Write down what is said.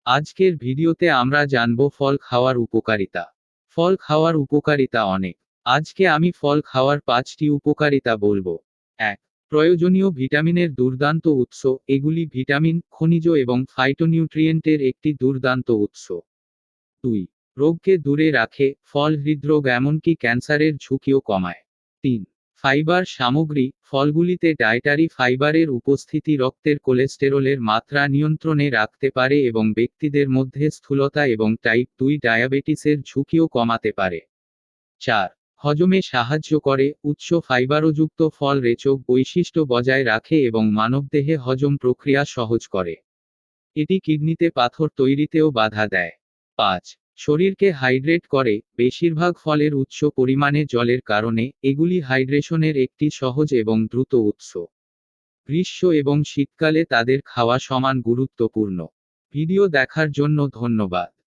আজকের ভিডিওতে আমরা জানব ফল খাওয়ার উপকারিতা। ফল খাওয়ার উপকারিতা অনেক। আজকে আমি ফল খাওয়ার 5টি উপকারিতা বলবো। 1. প্রয়োজনীয় ভিটামিনের দুর্দান্ত উৎস। এগুলি ভিটামিন, খনিজ এবং ফাইটোনিউট্রিয়েন্টের একটি দুর্দান্ত উৎস। 2. রোগকে দূরে রাখে। ফল হৃদরোগ এমনকি ক্যান্সারের ঝুঁকিও কমায়। 3. ফাইবার সামগ্রী। ফলগুলিতে ডায়েটারি ফাইবারের উপস্থিতি রক্তের কোলেস্টেরলের মাত্রা নিয়ন্ত্রণে রাখতে পারে এবং ব্যক্তিদের মধ্যে স্থূলতা এবং টাইপ 2 ডায়াবেটিসের ঝুঁকিও কমাতে পারে। 4. হজমে সাহায্য করে। উচ্চ ফাইবারযুক্ত ফল রেচক বৈশিষ্ট্য বজায় রাখে এবং মানবদেহে হজম প্রক্রিয়া সহজ করে। এটি কিডনিতে পাথর তৈরিতেও বাধা দেয়। 5. শরীরকে হাইড্রেট করে। বেশিরভাগ ফলের উচ্চ পরিমাণে জলের কারণে এগুলি হাইড্রেশনের একটি সহজ এবং দ্রুত উৎস। গ্রীষ্ম এবং শীতকালে তাদের খাওয়া সমান গুরুত্বপূর্ণ। ভিডিও দেখার জন্য ধন্যবাদ।